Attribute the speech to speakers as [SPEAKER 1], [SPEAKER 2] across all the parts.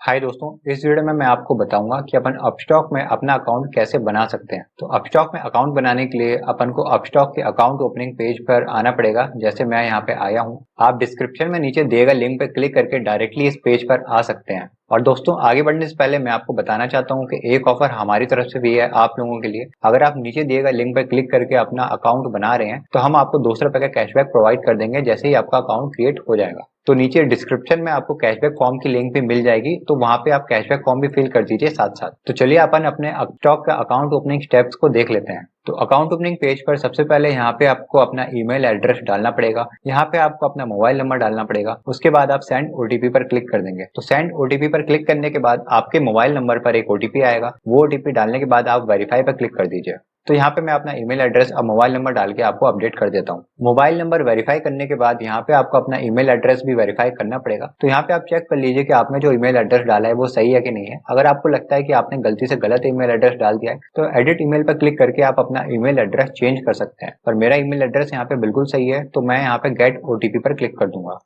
[SPEAKER 1] हाय दोस्तों, इस वीडियो में मैं आपको बताऊंगा कि अपन अपस्टॉक में अपना अकाउंट कैसे बना सकते हैं। तो अपस्टॉक में अकाउंट बनाने के लिए अपन को अपस्टॉक के अकाउंट ओपनिंग पेज पर आना पड़ेगा। जैसे मैं यहाँ पे आया हूँ, आप डिस्क्रिप्शन में नीचे दिए गए लिंक पे क्लिक करके डायरेक्टली इस पेज पर आ सकते हैं। और दोस्तों, आगे बढ़ने से पहले मैं आपको बताना चाहता हूँ कि एक ऑफर हमारी तरफ से भी है आप लोगों के लिए। अगर आप नीचे दिए गए लिंक पर क्लिक करके अपना अकाउंट बना रहे हैं तो हम आपको 200 रुपए का कैशबैक प्रोवाइड कर देंगे जैसे ही आपका अकाउंट क्रिएट हो जाएगा। तो नीचे डिस्क्रिप्शन में आपको कैशबैक फॉर्म की लिंक भी मिल जाएगी, तो वहां पे आप कैशबैक फॉर्म भी फिल कर दीजिए साथ साथ। तो चलिए अपन अपने अपस्टॉक का अकाउंट ओपनिंग स्टेप्स को देख लेते हैं। तो अकाउंट ओपनिंग पेज पर सबसे पहले यहाँ पे आपको अपना ईमेल एड्रेस डालना पड़ेगा। यहाँ पे आपको अपना मोबाइल नंबर डालना पड़ेगा। उसके बाद आप सेंड ओटीपी पर क्लिक कर देंगे। तो सेंड ओटीपी पर क्लिक करने के बाद आपके मोबाइल नंबर पर एक ओटीपी आएगा। वो ओटीपी डालने के बाद आप वेरीफाई पर क्लिक कर दीजिए। तो यहाँ पे मैं अपना ईमेल एड्रेस और मोबाइल नंबर डाल के आपको अपडेट कर देता हूँ। मोबाइल नंबर वेरीफाई करने के बाद यहाँ पे आपको अपना ईमेल एड्रेस भी वेरीफाई करना पड़ेगा। तो यहाँ पे आप चेक कर लीजिए कि आपने जो ईमेल एड्रेस डाला है वो सही है कि नहीं है। अगर आपको लगता है कि आपने गलती से गलत ईमेल एड्रेस डाल दिया है तो एडिट ईमेल पर क्लिक करके आप अपना ईमेल एड्रेस चेंज कर सकते हैं। पर मेरा ईमेल एड्रेस यहाँ पे बिल्कुल सही है, तो मैं यहाँ पे गेट ओटीपी पर क्लिक कर दूंगा।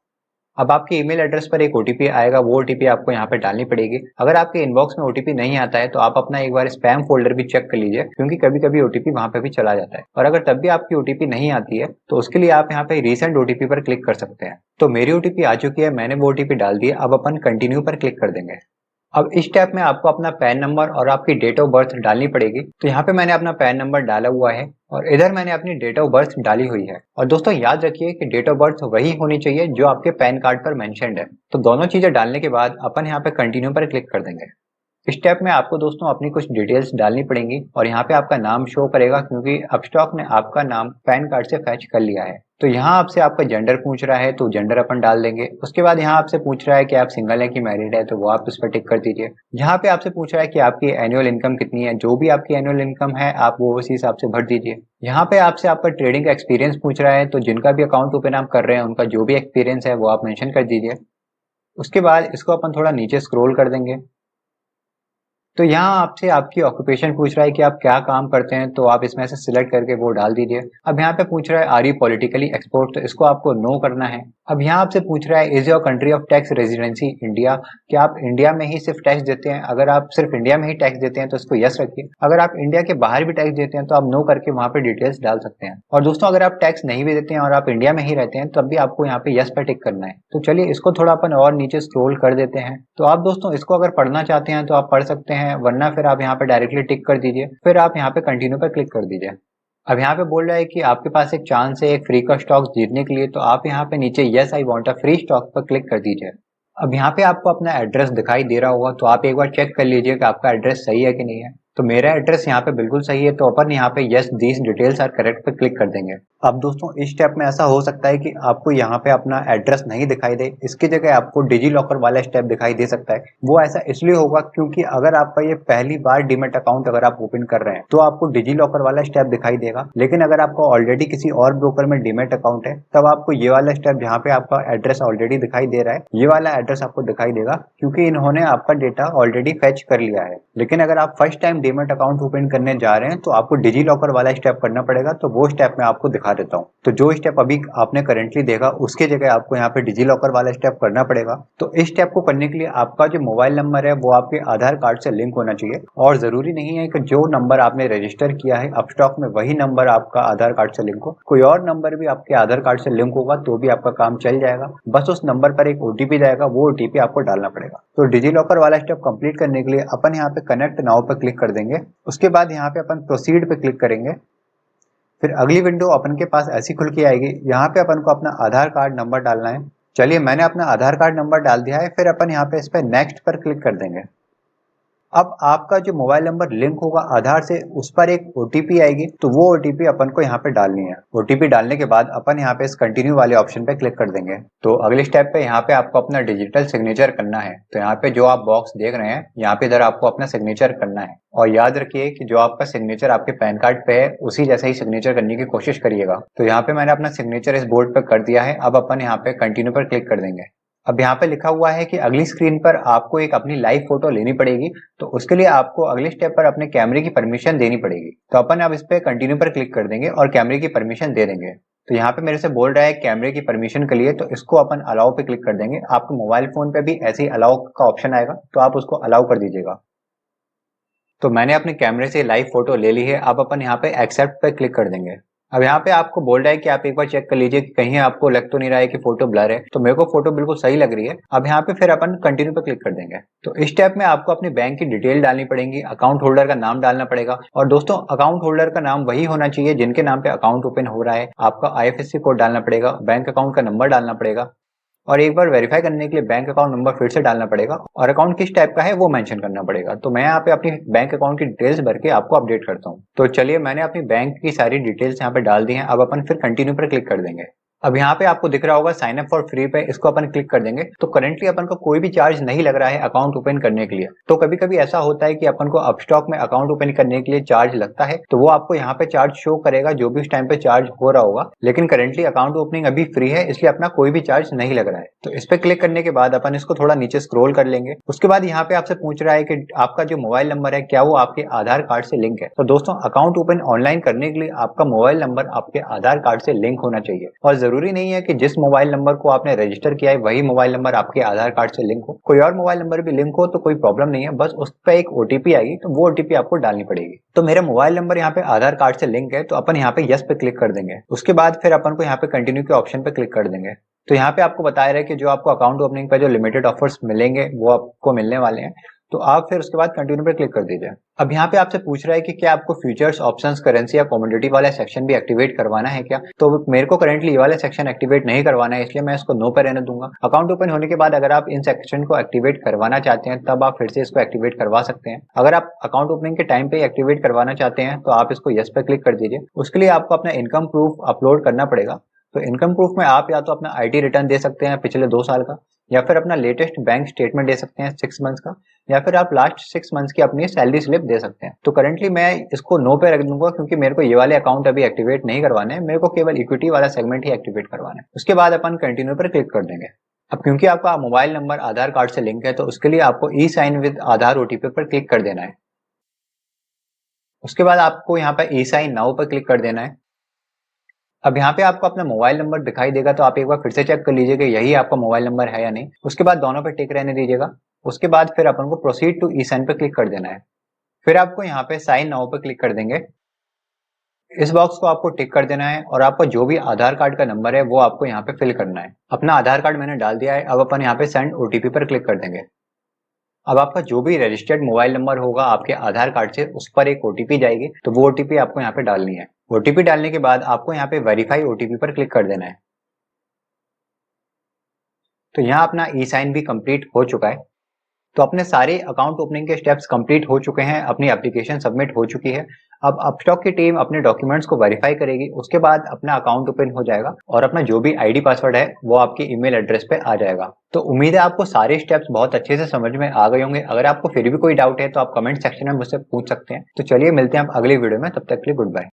[SPEAKER 1] अब आपके ईमेल एड्रेस पर एक ओटीपी आएगा, वो ओटीपी आपको यहाँ पे डालनी पड़ेगी। अगर आपके इनबॉक्स में ओटीपी नहीं आता है तो आप अपना एक बार स्पैम फोल्डर भी चेक कर लीजिए, क्योंकि कभी कभी ओटीपी वहां पे भी चला जाता है। और अगर तब भी आपकी ओटीपी नहीं आती है तो उसके लिए आप यहाँ पे रीसेंट ओटीपी पर क्लिक कर सकते हैं। तो मेरी ओटीपी आ चुकी है, मैंने वो ओटीपी डाल दी है। अब अपन कंटिन्यू पर क्लिक कर देंगे। अब इस स्टेप में आपको अपना पैन नंबर और आपकी डेट ऑफ बर्थ डालनी पड़ेगी। तो यहाँ पे मैंने अपना पैन नंबर डाला हुआ है और इधर मैंने अपनी डेट ऑफ बर्थ डाली हुई है। और दोस्तों, याद रखिए कि डेट ऑफ बर्थ वही होनी चाहिए जो आपके पैन कार्ड पर मेंशन्ड है। तो दोनों चीजें डालने के बाद अपन यहाँ पे कंटिन्यू पर क्लिक कर देंगे। इस स्टेप में आपको दोस्तों अपनी कुछ डिटेल्स डालनी पड़ेंगी और यहाँ पे आपका नाम शो करेगा, क्योंकि अपस्टॉक ने आपका नाम पैन कार्ड से फैच कर लिया है। तो यहाँ आपसे आपका जेंडर पूछ रहा है, तो जेंडर अपन डाल देंगे। उसके बाद यहाँ आपसे पूछ रहा है कि आप सिंगल है कि मैरिड है, तो वो आप उस पर टिक कर दीजिए। यहाँ पे आपसे पूछ रहा है कि आपकी एनुअल इनकम कितनी है। जो भी आपकी एनुअल इनकम है आप वो उसी हिसाब से भर दीजिए। यहाँ पे आपसे आपका ट्रेडिंग का एक्सपीरियंस पूछ रहा है, तो जिनका भी अकाउंट ओपन आप कर रहे हैं उनका जो भी एक्सपीरियंस है वो आप मेंशन कर दीजिए। उसके बाद इसको अपन थोड़ा नीचे स्क्रॉल कर देंगे। तो यहाँ आपसे आपकी ऑक्यूपेशन पूछ रहा है कि आप क्या काम करते हैं, तो आप इसमें से सिलेक्ट करके वो डाल दीजिए। अब यहाँ पे पूछ रहा है आर यू पॉलिटिकली एक्सपोर्ट, तो इसको आपको नो करना है। अब यहाँ आपसे पूछ रहा है is your country of tax residency India, क्या आप इंडिया में ही सिर्फ टैक्स देते हैं। अगर आप सिर्फ इंडिया में ही टैक्स देते हैं तो इसको यस रखिए। अगर आप इंडिया के बाहर भी टैक्स देते हैं तो आप नो करके वहां पे डिटेल्स डाल सकते हैं। और दोस्तों, अगर आप टैक्स नहीं भी देते हैं और आप इंडिया में ही रहते हैं तब भी आपको यहाँ पे यस पर टिक करना है। तो चलिए इसको थोड़ा अपन और नीचे स्क्रॉल कर देते हैं। तो आप दोस्तों इसको अगर पढ़ना चाहते हैं तो आप पढ़ सकते हैं, वरना फिर आप यहाँ पे डायरेक्टली टिक कर दीजिए। फिर आप यहाँ पे कंटिन्यू पर क्लिक कर दीजिए। अब यहाँ पे बोल रहा है कि आपके पास एक चांस है एक फ्री का स्टॉक जीतने के लिए, तो आप यहाँ पे नीचे yes I want a free stock पर क्लिक कर दीजिए। अब यहाँ पे आपको अपना एड्रेस दिखाई दे रहा होगा, तो आप एक बार चेक कर लीजिए कि आपका एड्रेस सही है कि नहीं है। तो मेरा एड्रेस यहाँ पे बिल्कुल सही है, तो अपन यहाँ पे yes these details are correct पे क्लिक कर देंगे। अब दोस्तों, इस स्टेप में ऐसा हो सकता है कि आपको यहाँ पे अपना एड्रेस नहीं दिखाई दे, इसकी जगह आपको डिजी लॉकर वाला स्टेप दिखाई दे सकता है। वो ऐसा इसलिए होगा क्योंकि अगर आपका ये पहली बार डीमैट अकाउंट अगर आप ओपन कर रहे हैं तो आपको डिजी लॉकर वाला स्टेप दिखाई देगा। लेकिन अगर आपका ऑलरेडी किसी और ब्रोकर में डीमैट अकाउंट है तब आपको ये वाला स्टेप, जहाँ पे आपका एड्रेस ऑलरेडी दिखाई दे रहा है, ये वाला एड्रेस आपको दिखाई देगा, क्योंकि इन्होंने आपका डेटा ऑलरेडी फेच कर लिया है। लेकिन अगर आप first time demat account open करने जा रहे हैं तो आपको डिजी लॉकर वाला स्टेप करना पड़ेगा। तो वो स्टेप मैं आपको दिखा देता हूँ। तो जो स्टेप अभी आपने करेंटली देखा उसके जगह आपको यहाँ पे डिजी लॉकर वाला स्टेप करना पड़ेगा। तो इस स्टेप को करने के लिए आपका जो मोबाइल नंबर है वो आपके आधार कार्ड से लिंक होना चाहिए। और जरूरी नहीं है कि जो नंबर आपने रजिस्टर किया है अपस्टॉक में वही नंबर आपका आधार कार्ड से लिंक हो। कोई और नंबर भी आपके आधार कार्ड से लिंक होगा तो भी आपका काम चल जाएगा। बस उस नंबर पर एक ओटीपी जाएगा, वो ओटीपी आपको डालना पड़ेगा। तो डिजी लॉकर वाला स्टेप कंप्लीट करने के लिए अपन यहाँ पे कनेक्ट नाउ पे क्लिक कर देंगे। उसके बाद यहाँ पे अपन प्रोसीड पे क्लिक करेंगे। फिर अगली विंडो अपन के पास ऐसी खुल के आएगी। यहाँ पे अपन को अपना आधार कार्ड नंबर डालना है। चलिए मैंने अपना आधार कार्ड नंबर डाल दिया है। फिर अपन यहाँ पे इस पे नेक्स्ट पर क्लिक कर देंगे। अब आपका जो मोबाइल नंबर लिंक होगा आधार से उस पर एक ओटीपी आएगी, तो वो ओटीपी अपन को यहाँ पे डालनी है। ओटीपी डालने के बाद अपन यहाँ पे इस कंटिन्यू वाले ऑप्शन पे क्लिक कर देंगे। तो अगले स्टेप पे यहाँ पे आपको अपना डिजिटल सिग्नेचर करना है। तो यहाँ पे जो आप बॉक्स देख रहे हैं यहाँ पे इधर आपको अपना सिग्नेचर करना है। और याद रखिए कि जो आपका सिग्नेचर आपके पैन कार्ड पे है उसी जैसा ही सिग्नेचर करने की कोशिश करिएगा। तो यहाँ पे मैंने अपना सिग्नेचर इस बोर्ड पे कर दिया है। अब अपन यहाँ पे कंटिन्यू पर क्लिक कर देंगे। अब यहाँ पे लिखा हुआ है कि अगली स्क्रीन पर आपको एक अपनी लाइव फोटो लेनी पड़ेगी। तो उसके लिए आपको अगले स्टेप पर अपने कैमरे की परमिशन देनी पड़ेगी। तो अपन अब इस पे कंटिन्यू पर क्लिक कर देंगे और कैमरे की परमिशन दे देंगे। तो यहाँ पे मेरे से बोल रहा है कैमरे की परमिशन के लिए, तो इसको अपन अलाउ पे क्लिक कर देंगे। आपको मोबाइल फोन पे भी ऐसे ही अलाउ का ऑप्शन आएगा, तो आप उसको अलाउ कर दीजिएगा। तो मैंने अपने कैमरे से लाइव फोटो ले ली है। अब अपन यहाँ पे एक्सेप्ट पे क्लिक कर देंगे। अब यहाँ पे आपको बोल रहा है कि आप एक बार चेक कर लीजिए कि कहीं आपको लग तो नहीं रहा है कि फोटो ब्लर है। तो मेरे को फोटो बिल्कुल सही लग रही है। अब यहाँ पे फिर अपन कंटिन्यू पे क्लिक कर देंगे। तो इस स्टेप में आपको अपनी बैंक की डिटेल डालनी पड़ेगी, अकाउंट होल्डर का नाम डालना पड़ेगा। और दोस्तों, अकाउंट होल्डर का नाम वही होना चाहिए जिनके नाम पे अकाउंट ओपन हो रहा है। आपका IFSC कोड डालना पड़ेगा, बैंक अकाउंट का नंबर डालना पड़ेगा, और एक बार वेरीफाई करने के लिए बैंक अकाउंट नंबर फिर से डालना पड़ेगा, और अकाउंट किस टाइप का है वो मेंशन करना पड़ेगा। तो मैं यहाँ पे अपनी बैंक अकाउंट की डिटेल्स भर के आपको अपडेट करता हूँ। तो चलिए, मैंने अपनी बैंक की सारी डिटेल्स यहाँ पे डाल दी हैं। अब अपन फिर कंटिन्यू पर क्लिक कर देंगे। अब यहाँ पे आपको दिख रहा होगा साइन अप फॉर फ्री पे, इसको अपन क्लिक कर देंगे। तो करंटली अपन को कोई भी चार्ज नहीं लग रहा है अकाउंट ओपन करने के लिए। तो कभी कभी ऐसा होता है कि अपन को अपस्टॉक में अकाउंट ओपन करने के लिए चार्ज लगता है, तो वो आपको यहाँ पे चार्ज शो करेगा जो भी उस टाइम पे चार्ज हो रहा होगा। लेकिन करंटली अकाउंट ओपनिंग अभी फ्री है, इसलिए अपना कोई भी चार्ज नहीं लग रहा है। तो इस पे क्लिक करने के बाद अपन इसको थोड़ा नीचे स्क्रॉल कर लेंगे। उसके बाद यहाँ पे आपसे पूछ रहा है कि आपका जो मोबाइल नंबर है क्या वो आपके आधार कार्ड से लिंक है। तो दोस्तों, अकाउंट ओपन ऑनलाइन करने के लिए आपका मोबाइल नंबर आपके आधार कार्ड से लिंक होना चाहिए। और जरूरी नहीं है कि जिस मोबाइल नंबर को आपने रजिस्टर किया है वही मोबाइल नंबर आपके आधार कार्ड से लिंक हो। कोई और मोबाइल नंबर भी लिंक हो तो कोई प्रॉब्लम नहीं है, बस उस पर एक OTP आएगी, तो वो OTP आपको डालनी पड़ेगी। तो मेरा मोबाइल नंबर यहाँ पे आधार कार्ड से लिंक है, तो अपन यहाँ पे यस पे क्लिक कर देंगे। उसके बाद फिर अपन को यहाँ पे कंटिन्यू के ऑप्शन पे क्लिक कर देंगे। तो यहाँ पे आपको बताया रहा है कि जो आपको अकाउंट ओपनिंग पे जो लिमिटेड ऑफर्स मिलेंगे वो आपको मिलने वाले हैं। तो आप फिर उसके बाद कंटिन्यू पे क्लिक कर दीजिए। अब यहाँ पे आपसे पूछ रहा है कि क्या आपको फ्यूचर्स, ऑप्शंस, करेंसी या कमोडिटी वाला सेक्शन भी एक्टिवेट करवाना है क्या। तो मेरे को करंटली ये वाला सेक्शन एक्टिवेट नहीं करवाना है, इसलिए मैं इसको नो पे रहने दूंगा। अकाउंट ओपन होने के बाद अगर आप इन सेक्शन को एक्टिवेट करवाना चाहते हैं तब आप फिर से इसको एक्टिवेट करवा सकते हैं। अगर आप अकाउंट ओपनिंग के टाइम पे एक्टिवेट करवाना चाहते हैं तो आप इसको यस पे क्लिक कर दीजिए। उसके लिए आपको अपना इनकम प्रूफ अपलोड करना पड़ेगा। तो इनकम प्रूफ में आप या तो अपना IT रिटर्न दे सकते हैं पिछले 2 साल का, या फिर अपना लेटेस्ट बैंक स्टेटमेंट दे सकते हैं 6 मंथ्स का, या फिर आप लास्ट 6 मंथ्स की अपनी सैलरी स्लिप दे सकते हैं। तो करंटली मैं इसको नो पे रख दूंगा क्योंकि मेरे को ये वाले अकाउंट अभी एक्टिवेट नहीं करवाने हैं, मेरे को केवल इक्विटी वाला सेगमेंट ही एक्टिवेट करवाना है। उसके बाद अपन कंटिन्यू पर क्लिक कर देंगे। अब क्योंकि आपका मोबाइल नंबर आधार कार्ड से लिंक है, तो उसके लिए आपको ई साइन विद आधार OTP पर क्लिक कर देना है। उसके बाद आपको यहाँ पे ई साइन नाउ पर क्लिक कर देना है। अब यहाँ पे आपको अपना मोबाइल नंबर दिखाई देगा, तो आप एक बार फिर से चेक कर लीजिए कि यही आपका मोबाइल नंबर है या नहीं। उसके बाद दोनों पे टिक रहने दीजिएगा। उसके बाद फिर अपन को प्रोसीड टू ई साइन पे क्लिक कर देना है। फिर आपको यहाँ पे साइन नाउ पे क्लिक कर देंगे। इस बॉक्स को आपको टिक कर देना है और आपका जो भी आधार कार्ड का नंबर है वो आपको यहाँ पे फिल करना है। अपना आधार कार्ड मैंने डाल दिया है। अब अपन यहाँ पे सेंड OTP पर क्लिक कर देंगे। अब आपका जो भी रजिस्टर्ड मोबाइल नंबर होगा आपके आधार कार्ड से, उस पर एक OTP जाएगी, तो वो OTP आपको यहाँ पे डालनी है। OTP डालने के बाद आपको यहाँ पे वेरीफाई OTP पर क्लिक कर देना है। तो यहाँ अपना ई साइन भी कंप्लीट हो चुका है। तो अपने सारे अकाउंट ओपनिंग के स्टेप्स कंप्लीट हो चुके हैं, अपनी एप्लीकेशन सबमिट हो चुकी है। अब अपस्टॉक की टीम अपने डॉक्यूमेंट्स को वेरीफाई करेगी, उसके बाद अपना अकाउंट ओपन हो जाएगा और अपना जो भी ID पासवर्ड है वो आपके ईमेल एड्रेस पे आ जाएगा। तो उम्मीद है आपको सारे स्टेप्स बहुत अच्छे से समझ में आ गए होंगे। अगर आपको फिर भी कोई डाउट है तो आप कमेंट सेक्शन में मुझसे पूछ सकते हैं। तो चलिए, मिलते हैं आप अगली वीडियो में, तब तक के लिए गुड बाय।